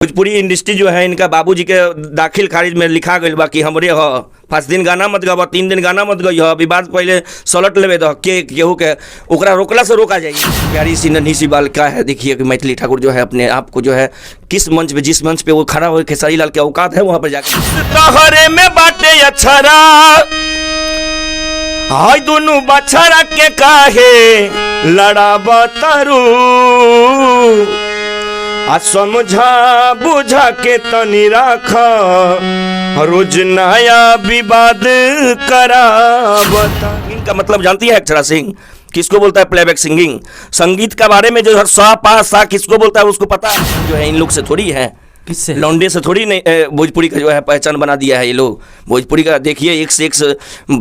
Bhojpuri industry जो है इनका बाबूजी के दाखिल खारिज में लिखा गई बा कि हमरे ह 5 दिन गाना मत गावा 3 दिन गाना मत गई ह विवाद पहले सलट लेवे द के केहू के ओकरा रोकला से रोका जाएगी। प्यारी सी नन्ही सी बाल का है, देखिए कि मैथिली ठाकुर जो है अपने आप को जो है किस मंच पे जिस मंच पे वो खड़ा हो खेसारी लाल के औकात है वहाँ पर जाकर तहरे में बाटे अक्षरा हाय दोनों बछड़ा के काहे लड़ाबा तारू आ समझा बुझा के तनी राखा रोज नया विवाद कराबता। इनका मतलब जानती है अक्षरा सिंह किसको बोलता है? Playback singing. संगीत का बारे में जो सा पा सा किसको बोलता है उसको पता है। जो है इन लोग से थोड़ी है, किससे? लौंडे से थोड़ी नहीं भोजपुरी का जो है पहचान बना दिया है ये लोग। भोजपुरी का देखिए एक से एक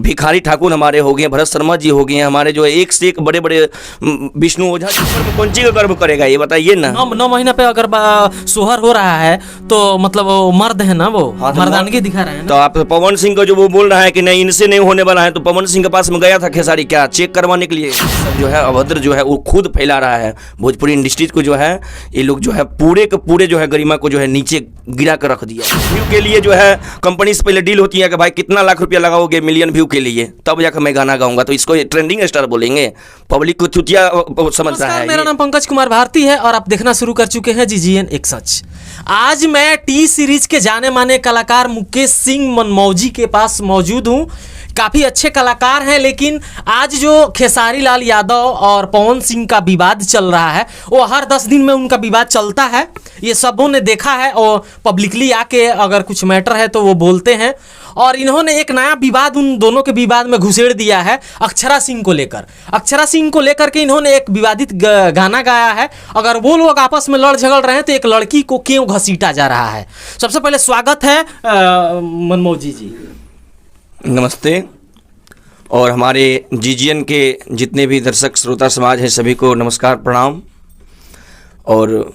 भिखारी ठाकुर हमारे हो गए, भरत शर्मा जी हो गए हैं हमारे, जो एक से एक बड़े बड़े विष्णु ओझा जी कौन चीज का गर्व करेगा ये बताइए ना। 9 महीना पे अगर सोहर हो रहा है तो मतलब वो मर्द है ना, वो मर्दानगी दिखा रहे हैं ना। तो आप पवन सिंह को जो वो बोल रहा है कि नहीं इनसे नहीं होने वाला है, तो पवन सिंह के पास में गया था खेसारी क्या चेक करवाने के लिए? जो है अभद्र जो है वो खुद फैला रहा है भोजपुरी इंडस्ट्री को। जो है ये लोग जो है पूरे के पूरे जो है गरिमा को जो है नीचे गिरा कर रख दिया। व्यू के लिए जो है कंपनी से पहले डील होती है कि भाई कितना लाख रुपया लगाओगे मिलियन व्यू के लिए, तब जाकर मैं गाना गाऊंगा। तो इसको ट्रेंडिंग स्टार बोलेंगे, पब्लिक को चुतिया समझता है। मेरा नाम पंकज कुमार भारती है और आप देखना शुरू कर चुके हैं जीजीएन एक सच। आज मैं टी सीरीज के जाने माने कलाकार मुकेश सिंह मनमौजी के पास मौजूद हूं। काफ़ी अच्छे कलाकार हैं, लेकिन आज जो खेसारी लाल यादव और पवन सिंह का विवाद चल रहा है वो हर 10 दिन में उनका विवाद चलता है, ये सबों ने देखा है। और पब्लिकली आके अगर कुछ मैटर है तो वो बोलते हैं। और इन्होंने एक नया विवाद उन दोनों के विवाद में घुसेड़ दिया है अक्षरा सिंह को लेकर। अक्षरा सिंह को लेकर के इन्होंने एक विवादित गाना गाया है। अगर वो लोग आपस में लड़ झगड़ रहे हैं तो एक लड़की को क्यों घसीटा जा रहा है। सबसे पहले स्वागत है मनमौजी जी। नमस्ते। और हमारे जीजीएन के जितने भी दर्शक श्रोता समाज हैं सभी को नमस्कार प्रणाम। और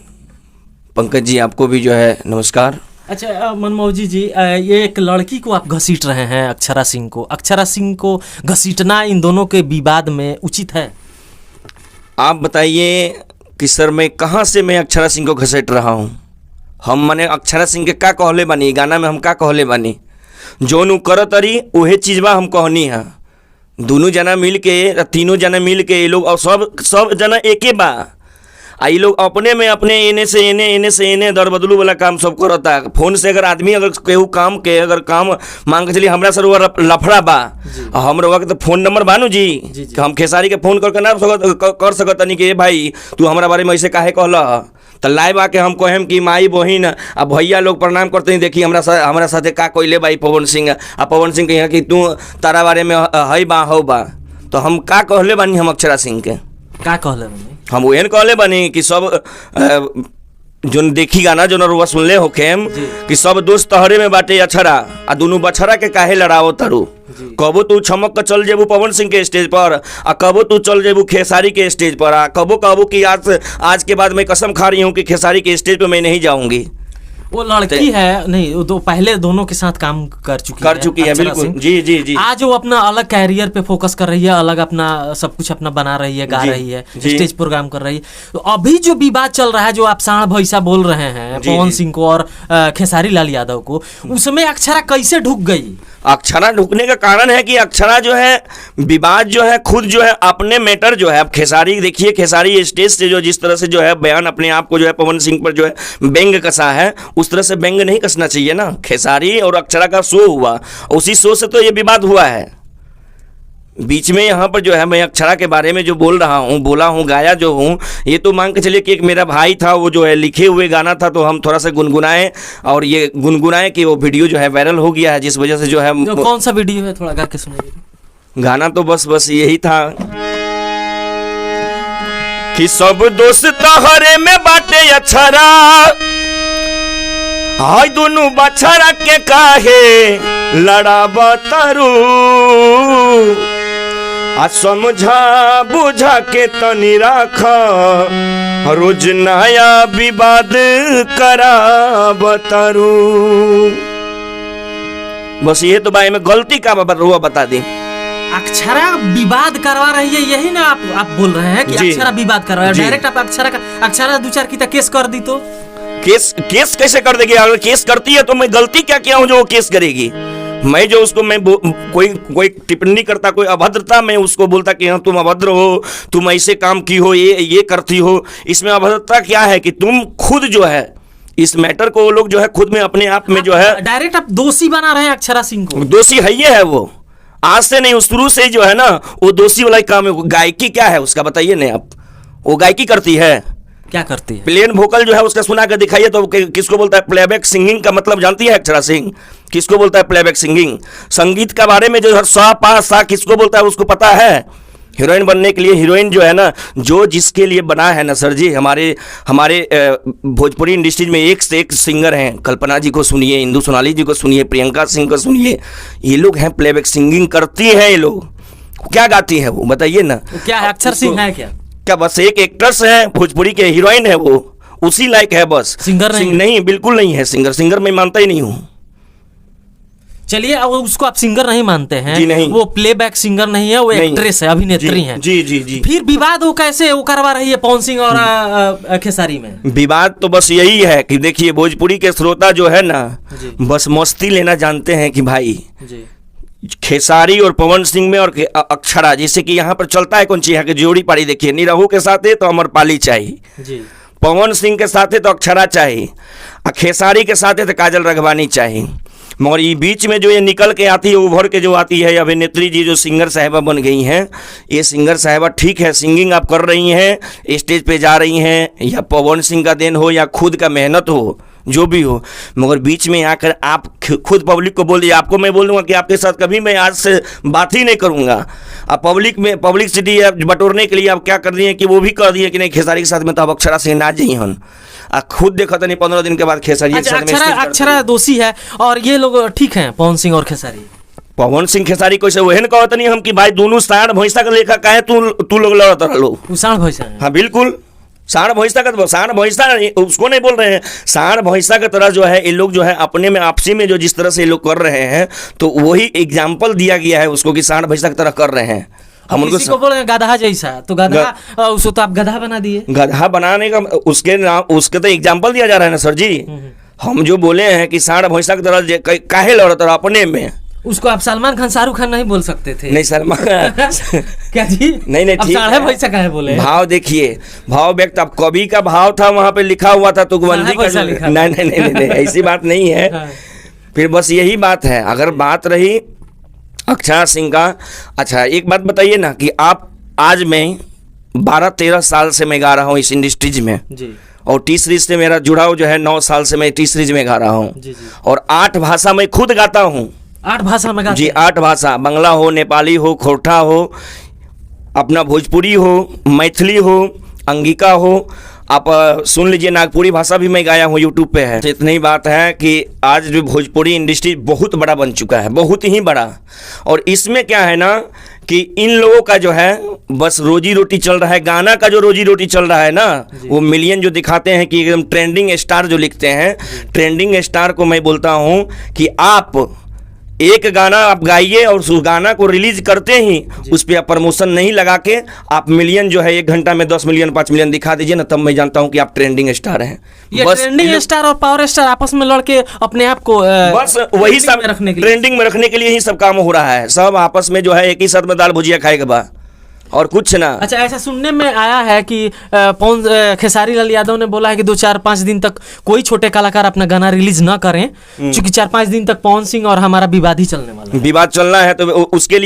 पंकज जी आपको भी जो है नमस्कार। अच्छा मनमौजी जी, ये एक लड़की को आप घसीट रहे हैं अक्षरा सिंह को। अक्षरा सिंह को घसीटना इन दोनों के विवाद में उचित है? आप बताइए कि सर मैं कहाँ से मैं अक्षरा सिंह को घसीट रहा हूँ? हम मने अक्षरा सिंह के का कहले बानी गाना में, हम का कहले बानी जो नु कर तरी वही चीज़बा हम कहनी है। दोनों जना मिल के तीनों जना मिल के ये लोग और सब जना एके बा। आ ये लोग अपने में अपने एने से एने दर बदलू वाला काम सब करता। फोन से अगर आदमी अगर केहू काम के अगर काम मांग के चलिए हमरा सर वो लफड़ा बा, हम रउआ के तो फोन नंबर बानू जी कि हम खेसारी के फोन करके ना कर सकत तनी कि भाई तू हमारा बारे में ऐसे काहे कहला। तो लाइव आके हम कहें कि माई बहिन आ भैया लोग प्रणाम करते हैं, देखिए हमारा साथे का कोइले भाई पवन सिंह। आ पवन सिंह कहिए कि तू तारा बारे में हई बा हो बा। तो हम का कहले बानी हम अक्षरा सिंह के का कहले बानी? हम एहन कहले बानी कि सब जो देखी गाना जो नरुआ सुनले हो खेम कि सब दोस्त तहरे में बाटे अक्षरा आ दोनों बछड़ा के काहे लड़ाओ तारू। कबो तू छमक कर चल जेबू पवन सिंह के स्टेज पर आ कबो तू चल जेबू खेसारी के स्टेज पर आ कबो कि आज के बाद मैं कसम खा रही हूँ कि खेसारी के स्टेज पर मैं नहीं जाऊंगी। वो लड़की है नहीं, वो तो पहले दोनों के साथ काम कर चुकी है बिल्कुल जी जी जी। आज वो अपना अलग कैरियर पे फोकस कर रही है, अलग अपना सब कुछ अपना बना रही है, गा रही है, स्टेज प्रोग्राम कर रही है। तो अभी जो विवाद चल रहा है जो आप साढ़ भैसा बोल रहे हैं पवन सिंह को और खेसारी लाल यादव को, उसमें अक्षरा कैसे ढुक गई? अक्षरा ढुकने का कारण है कि अक्षरा जो है विवाद जो है खुद जो है अपने मैटर जो है अब खेसारी देखिए खेसारी स्टेज से जो जिस तरह से जो है बयान अपने आप को जो है पवन सिंह पर जो है व्यंग कसा है उस तरह से व्यंग नहीं कसना चाहिए ना। खेसारी और अक्षरा का शो हुआ, उसी शो से तो ये विवाद हुआ है। बीच में यहाँ पर जो है मैं अक्षरा के बारे में जो बोल रहा हूँ, बोला हूँ, गाया जो हूँ, ये तो मान के चलिए कि एक मेरा भाई था वो जो है लिखे हुए गाना था तो हम थोड़ा सा गुनगुनाए और ये गुनगुनाए कि वो वीडियो जो है वायरल हो गया है, जिस वजह से जो है कौन सा वीडियो है थोड़ा गा के सुनाइए। गाना तो बस यही था कि सब दोस्त तहरे में बाटे अक्षरा हाय दोनों बछड़ा के काहे लड़ाबा तारू आ समझा बुझा के तनी राखा रोज नया विवाद कराबा तारू। बस ये तो भाई में गलती का रुआ बता दी। अक्षरा विवाद करवा रही है यही ना आप बोल रहे हैं कि अक्षरा विवाद करवा रही है। डायरेक्ट आप अक्षरा 2-4 की केस कर दी तो केस कैसे कर देगी? अगर केस करती है तो मैं गलती क्या किया हूं जो वो केस करेगी? मैं जो उसको कोई टिप्पणी करता, कोई अभद्रता, मैं उसको बोलता कि हाँ तुम अभद्र हो, तुम ऐसे काम की हो, ये करती हो। इसमें अभद्रता क्या है कि तुम खुद जो है इस मैटर को वो लोग जो है खुद में अपने आप में जो है डायरेक्ट आप दोषी बना रहे हैं अक्षरा सिंह को। दोषी है वो, आज से नहीं, उस शुरू से जो है ना वो दोषी वाला काम है। गायकी क्या है उसका बताइए ना आप? वो गायकी करती है, क्या करती है? प्लेन वोकल जो है उसका सुना कर दिखाइए तो किसको बोलता है प्लेबैक सिंगिंग का मतलब जानती है अक्षरा सिंह? किसको बोलता है प्लेबैक सिंगिंग? संगीत के बारे में जो सा पा सा किसको बोलता है उसको पता है? हीरोइन बनने के लिए, हीरोइन जो है ना, जो जिसके लिए बना है ना सर जी, हमारे भोजपुरी इंडस्ट्रीज में एक से एक सिंगर हैं। कल्पना जी को सुनिए, इंदु सोनाली जी को सुनिए, प्रियंका सिंह को सुनिए, ये लोग हैं प्लेबैक सिंगिंग करती हैं। ये लोग क्या गाती हैं वो बताइए ना? क्या है, अक्षर सिंह है क्या बस एक एक्ट्रेस है, भोजपुरी के हीरोइन है, वो उसी लायक है बस। सिंगर नहीं, बिल्कुल नहीं है सिंगर मैं मानता ही नहीं हूँ। चलिए, अब उसको आप सिंगर नहीं मानते हैं? जी नहीं, वो प्लेबैक सिंगर नहीं है, वो एक्ट्रेस है, अभिनेत्री है। जी। फिर विवाद वो कैसे वो करवा रही है पवन सिंह और खेसारी में? विवाद तो बस यही है कि देखिए भोजपुरी के श्रोता जो है ना बस मस्ती लेना जानते हैं कि भाई खेसारी और पवन सिंह में और अक्षरा, जैसे कि यहाँ पर चलता है कौन सी यहाँ की जोड़ी पाड़ी देखिए, निरहू के साथ है तो अमरपाली चाहिए, पवन सिंह के साथ है तो अक्षरा चाहिए, और खेसारी के साथ है तो काजल रघवानी चाहिए। मगर ये बीच में जो ये निकल के आती है, उभर के जो आती है अभिनेत्री जी जो सिंगर साहिबा बन गई हैं, ये सिंगर साहिबा ठीक है, सिंगिंग आप कर रही हैं, स्टेज पे जा रही हैं, या पवन सिंह का देन हो या खुद का मेहनत हो, जो भी हो, मगर बीच में आकर आप खुद पब्लिक को बोल दिए। आपको मैं बोल दूंगा कि आपके साथ कभी मैं आज से बात ही नहीं करूंगा। अब पब्लिसिटी बटोरने के लिए आप क्या कर दिए कि वो भी कर दिए कि नहीं खेसारी के साथ में तो अब अक्षरा सिंह ना जाइए हन। खुद देखा था नहीं 15 दिन के बाद खेसारी अक्षरा दोषी है और ये लोग ठीक हैं, पवन सिंह और खेसारी। पवन सिंह खेसारी को वहन कहता नहीं हम कि भाई दोनों साढ़ भैंसा का लेखा काहे तू लोग लड़ता रहो। साढ़ भैंसा, हाँ बिल्कुल, साढ़ भैंसा का, साढ़ भैंसा उसको नहीं बोल रहे हैं, साढ़ भैंसा की तरह जो है ये लोग जो है अपने में आपसी में जो जिस तरह से ये लोग कर रहे हैं, तो वही एग्जाम्पल दिया गया है उसको कि साढ़ भैंसा की तरह कर रहे हैं। हम उनको बोल रहे हैं गधा जैसा, तो गधा उसको तो आप गधा बना दिए। गधा बनाने का उसके तो एग्जाम्पल दिया जा रहा है ना सर जी। हम जो बोले हैं कि साढ़ भैंसा की तरह काहे लड़ता रहा अपने में, उसको आप सलमान खान शाहरुख खान नहीं बोल सकते थे? नहीं सलमान क्या जी? नहीं ठीक है, भैंसा काहे बोले? भाव देखिए, भाव व्यक्त, अब कवि का भाव था वहां पे लिखा हुआ था तुकबंदी का, नहीं ऐसी बात नहीं है। फिर बस यही बात है। अगर बात रही अक्षरा सिंह का, अच्छा एक बात बताइए ना कि आप आज मैं 12-13 साल से मैं गा रहा हूँ इस इंडस्ट्रीज में जी, और टी सीरीज से मेरा जुड़ाव जो है 9 साल से मैं टी सीरीज में गा रहा हूँ, और 8 भाषा में खुद गाता हूँ। 8 भाषा में गाते? जी 8 भाषा, बांग्ला हो, नेपाली हो, खोरठा हो, अपना भोजपुरी हो, मैथिली हो, अंगिका हो, आप सुन लीजिए, नागपुरी भाषा भी मैं गाया हूँ, यूट्यूब पे है। इतनी बात है कि आज जो भोजपुरी इंडस्ट्री बहुत बड़ा बन चुका है, बहुत ही बड़ा। और इसमें क्या है ना कि इन लोगों का जो है बस रोजी रोटी चल रहा है, गाना का जो रोजी रोटी चल रहा है ना, वो मिलियन जो दिखाते हैं कि एकदम ट्रेंडिंग स्टार जो लिखते हैं, ट्रेंडिंग स्टार को मैं बोलता हूँ कि आप एक गाना आप गाइए और उस गाना को रिलीज करते ही उस पर आप प्रमोशन नहीं लगा के आप मिलियन जो है 1 घंटा में 10 मिलियन 5 मिलियन दिखा दीजिए ना, तब मैं जानता हूं कि आप ट्रेंडिंग स्टार हैं। ये बस ट्रेंडिंग स्टार और पावर स्टार आपस में लड़के अपने आप को बस वही सब ट्रेंडिंग में रखने के लिए ही सब काम हो रहा है। सब आपस में जो है एक ही साथ में दाल भुजिया खाएगा बा और कुछ ना। अच्छा, ऐसा सुनने में आया है कि खेसारी लाल यादव ने बोला है कि 2-4-5 दिन तक कोई छोटे कलाकार अपना गाना रिलीज ना करें, क्योंकि 4-5 दिन तक पवन सिंह और हमारा विवाद ही चलने वाला है। विवाद चलना है तो उसके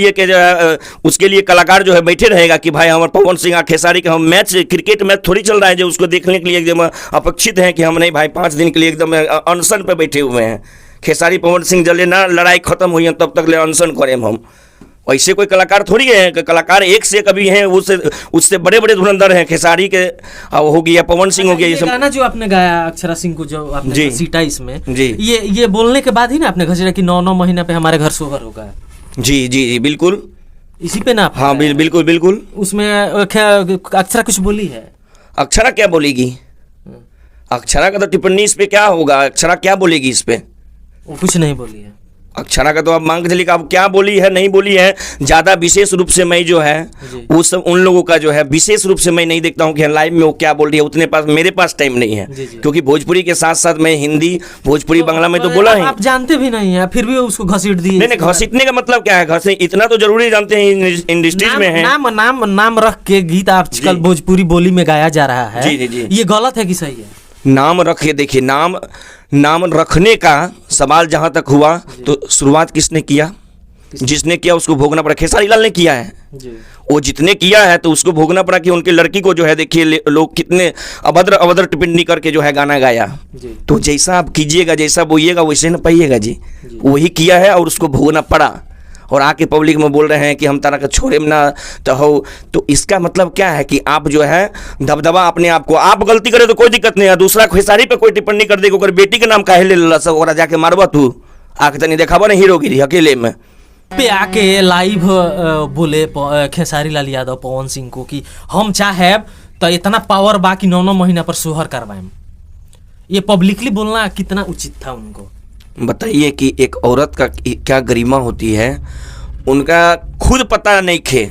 लिए कलाकार जो है बैठे रहेगा कि भाई हमारे पवन सिंह और खेसारी का हम मैच, क्रिकेट मैच थोड़ी चल रहा है जो उसको देखने के लिए एकदम अपेक्षित है कि हम नहीं भाई 5 दिन के लिए एकदम अनशन पे बैठे हुए हैं। खेसारी पवन सिंह जले ना लड़ाई खत्म हुई है तब तक ले अनशन करें हम। ऐसे कोई कलाकार थोड़ी है, कलाकार एक से कभी हैं, उससे बड़े बड़े धुरंधर हैं। खेसारी के हो गया, पवन सिंह हो गया, ये सब गाना जो आपने गाया अक्षरा सिंह को जो आपने सीटा इसमें जी, ये बोलने के बाद ही ना आपने घसीटा कि 9 महीना पे हमारे घर सोहर होगा। जी जी बिल्कुल, इसी पे ना हाँ बिल्कुल बिल्कुल। उसमें अक्षरा कुछ बोली है? अक्षरा क्या बोलेगी? अक्षरा का तो टिप्पणी इस पे क्या होगा, अक्षरा क्या बोलेगी इस पे? वो कुछ नहीं बोली है। अक्षरा का तो आप मान के चलिए कि अब क्या बोली है नहीं बोली है, ज़्यादा विशेष रूप से मैं जो है वो सब उन लोगों का जो है विशेष रूप से मैं नहीं देखता हूँ कि लाइव में वो क्या बोल रही है, उतने पास मेरे पास टाइम नहीं है। क्योंकि भोजपुरी के साथ साथ मैं हिंदी भोजपुरी बांग्ला में तो बोला है। आप जानते भी नहीं है फिर भी उसको घसीट दिए। नहीं, घसीटने का मतलब क्या है? घसीट इतना तो जरूरी जानते हैं इंडस्ट्रीज में है। नाम रख के गीत आजकल भोजपुरी बोली में गाया जा रहा है। जी। ये गलत है कि सही है? नाम रखे, देखिए नाम रखने का सवाल जहां तक हुआ तो शुरुआत किसने किया? जिसने किया उसको भोगना पड़ा। खेसारी लाल ने किया है, वो जितने किया है तो उसको भोगना पड़ा कि उनकी लड़की को जो है देखिए लोग कितने अभद्र टिप्पणी करके जो है गाना गाया। तो जैसा आप कीजिएगा, जैसा बोइएगा वैसे न पाइएगा जी। वही किया है और उसको भोगना पड़ा। और आके पब्लिक में बोल रहे हैं कि हम तारा का छोड़े में ना तो हो, तो इसका मतलब क्या है कि आप जो है दबदबा अपने आप को, आप गलती करे तो कोई दिक्कत नहीं है, दूसरा खेसारी पे कोई टिप्पणी कर देगा, ओकर बेटी के नाम काहे ले लेला सब, ओकरा जाके मारबा तू आके तनी देखाबा ना हीरोगिरी अकेले में पे आके लाइव बोले खेसारी लाल यादव पवन सिंह को कि हम चाहे तो इतना पावर बा कि 9 महीना पर सोहर करवाएं। ये पब्लिकली बोलना कितना उचित था उनको? बताइए कि एक औरत का क्या गरिमा होती है, उनका खुद पता नहीं खे।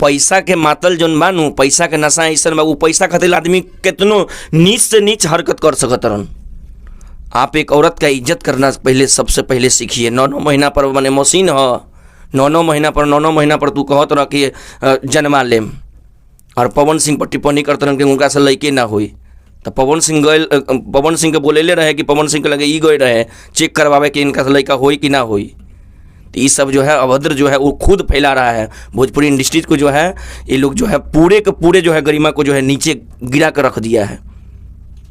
पैसा के मातल जौन मानू, पैसा के नशा ऐसा बा, वो पैसा खातिर आदमी कितनो नीच से नीच हरकत कर सकत रहन। आप एक औरत का इज्जत करना पहले सबसे पहले सीखिए। 9 महीना पर मने मशीन हो, 9 महीना पर तू कहत रह कि जन्मा लेम, और पवन सिंह पर टिप्पणी करते रहन कि उनका से लड़के ना हुई। तो पवन सिंह के बोलेले रहे कि पवन सिंह के लगे ई गए रहे चेक करवावे कि इनका लड़का होई कि ना होई। तो ये सब जो है अभद्र जो है वो खुद फैला रहा है भोजपुरी इंडस्ट्रीज को। जो है ये लोग जो है पूरे के पूरे जो है गरिमा को जो है नीचे गिरा कर रख दिया है।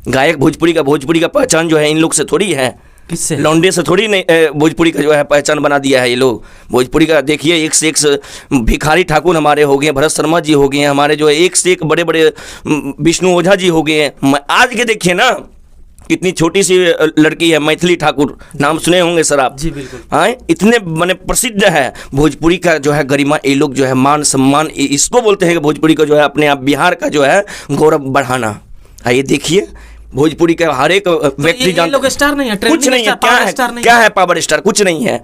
गायक भोजपुरी का पहचान जो है इन लोग से थोड़ी है, किससे? लौंडे से थोड़ी नहीं भोजपुरी का जो है पहचान बना दिया है ये लोग। भोजपुरी का देखिए एक से एक भिखारी ठाकुर हमारे हो गए, भरत शर्मा जी हो गए हैं, हमारे जो है एक से एक बड़े बड़े विष्णु ओझा जी हो गए हैं। आज के देखिए ना कितनी छोटी सी लड़की है मैथिली ठाकुर, नाम सुने होंगे सर आप? जी बिल्कुल। हाँ, इतने माने प्रसिद्ध है भोजपुरी का जो है गरिमा। ये लोग जो है मान सम्मान इसको बोलते हैं कि भोजपुरी का जो है अपने आप बिहार का जो है गौरव बढ़ाना। आइए देखिए भोजपुरी का हर एक व्यक्ति जानता है। लोग स्टार नहीं है, कुछ नहीं है। क्या है पावर स्टार? कुछ नहीं है।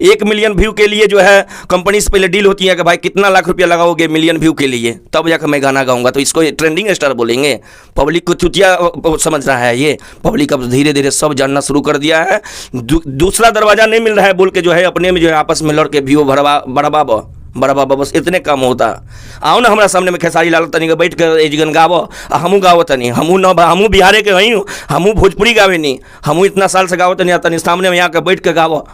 1 मिलियन व्यू के लिए जो है कंपनी से पहले डील होती है कि भाई कितना लाख रुपया लगाओगे मिलियन व्यू के लिए, तब जाकर मैं गाना गाऊंगा। तो इसको ट्रेंडिंग स्टार बोलेंगे? पब्लिक को चुतिया समझ रहा है ये। पब्लिक अब धीरे धीरे सब जानना शुरू कर दिया है। दूसरा दरवाजा नहीं मिल रहा है बोल के जो है अपने में जो है आपस में लड़ के व्यू बढ़ावा बस इतने काम होता। आओ ना हमारा सामने में खेसारी लाल तनी के बैठ कर एजगन गावो, हमू गावो तनी, हमू बिहारे के हई, हमू भोजपुरी गावे नहीं, हमू इतना साल से गावो तनी, तनी सामने में यहाँ के बैठ के गावो।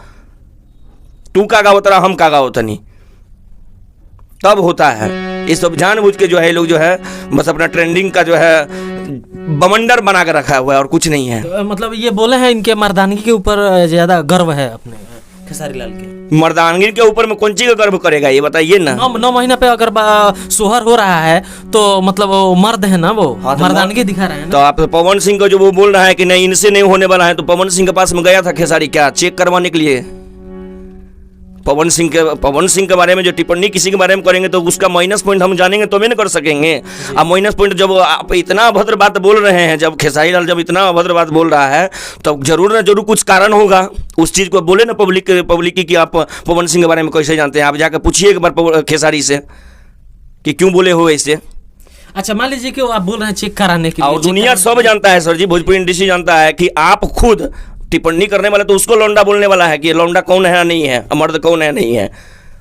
तू का गावो तरा, हम का गावो तनी, तब होता है। ये सब जानबूझ के जो है लोग जो है बस अपना ट्रेंडिंग का जो है बमंडर बना कर रखा हुआ है और कुछ नहीं है। तो मतलब ये बोले हैं इनके मर्दानगी के ऊपर ज्यादा गर्व है अपने खेसारी लाल के। मर्दानगी के ऊपर में कौन चीज का गर्व करेगा ये बताइए ना? 9 महीना पे अगर सोहर हो रहा है तो मतलब वो मर्द है ना, वो मर्दानगी दिखा रहे हैं ना। तो आप पवन सिंह को जो वो बोल रहा है कि नहीं इनसे नहीं होने वाला है, तो पवन सिंह के पास में गया था खेसारी क्या चेक करवाने के लिए? पवन सिंह के बारे में जो टिप्पणी किसी के बारे में करेंगे तो उसका माइनस पॉइंट हम जानेंगे तो ना कर सकेंगे। अब माइनस पॉइंट जब आप इतना अभद्र बात बोल रहे हैं, जब खेसारी लाल जब इतना अभद्र बात बोल रहा है तो जरूर ना जरूर कुछ कारण होगा। उस चीज़ को बोले ना पब्लिक की आप पवन सिंह के बारे में कैसे जानते हैं? आप जाकर पूछिए एक बार खेसारी से कि क्यों बोले हो ऐसे। अच्छा मान लीजिए कि आप बोल रहे हैं चेक कराने के लिए, और दुनिया सब जानता है सर जी, भोजपुरी इंडस्ट्री जानता है कि आप खुद टिप्पणी करने वाला तो उसको लौंडा बोलने वाला है कि लौंडा कौन है नहीं है, मर्द कौन है नहीं है।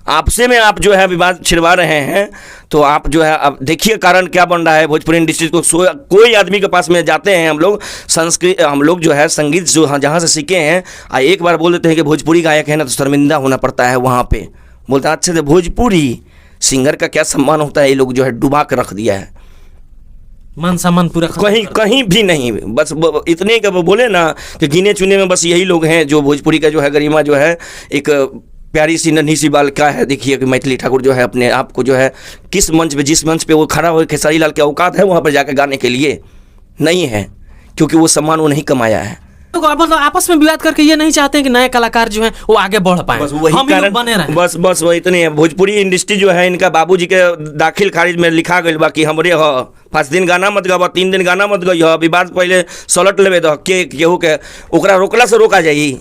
आपसे में आप जो है विवाद छिड़वा रहे हैं, तो आप जो है अब देखिए कारण क्या बन रहा है भोजपुरी इंडस्ट्री को। कोई आदमी के पास में जाते हैं हम लोग, हम लोग जो है संगीत जो जहाँ से सीखे हैं, एक बार बोल देते हैं कि भोजपुरी गायक है ना, तो शर्मिंदा होना पड़ता है वहाँ पे। बोलते हैं अच्छे से भोजपुरी सिंगर का क्या सम्मान होता है, ये लोग जो है डुबा कर रख दिया है। मान सम्मान पूरा कहीं भी नहीं, बस इतने का बोले ना कि गिने चुने में बस यही लोग हैं जो भोजपुरी का जो है गरिमा जो है एक प्यारी सी नन्ही सी बालिका है। देखिए कि मैथिली ठाकुर जो है अपने आप को जो है किस मंच पे, जिस मंच पे वो खड़ा हो, खेसारी लाल के औकात है वहाँ पर जाकर गाने के लिए? नहीं है, क्योंकि वो सम्मान वो नहीं कमाया है। तो मतलब आपस में विवाद करके ये नहीं चाहते हैं कि नए कलाकार जो हैं वो आगे बढ़ पाए, बस वही कारण बने रहे। बस वो इतने है। भोजपुरी इंडस्ट्री जो है इनका बाबूजी के दाखिल खारिज में लिखा गई बा कि हमरे ह 5 दिन गाना मत गावा, 3 दिन गाना मत गई, विवाद पहले सलट लेवे दो केहू के, ओकरा रोकला से रोका जाई।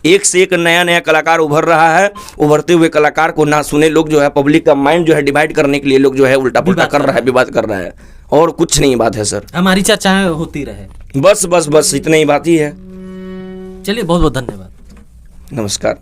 एक से एक नया नया कलाकार उभर रहा है। उभरते हुए कलाकार को ना सुने लोग, जो है पब्लिक का माइंड जो है डिवाइड करने के लिए लोग जो है उल्टा पुल्टा कर रहा है, विवाद कर रहा है, और कुछ नहीं बात है सर। हमारी चर्चाएं होती रहे। बस बस बस इतना ही बात ही है। चलिए, बहुत बहुत धन्यवाद। नमस्कार।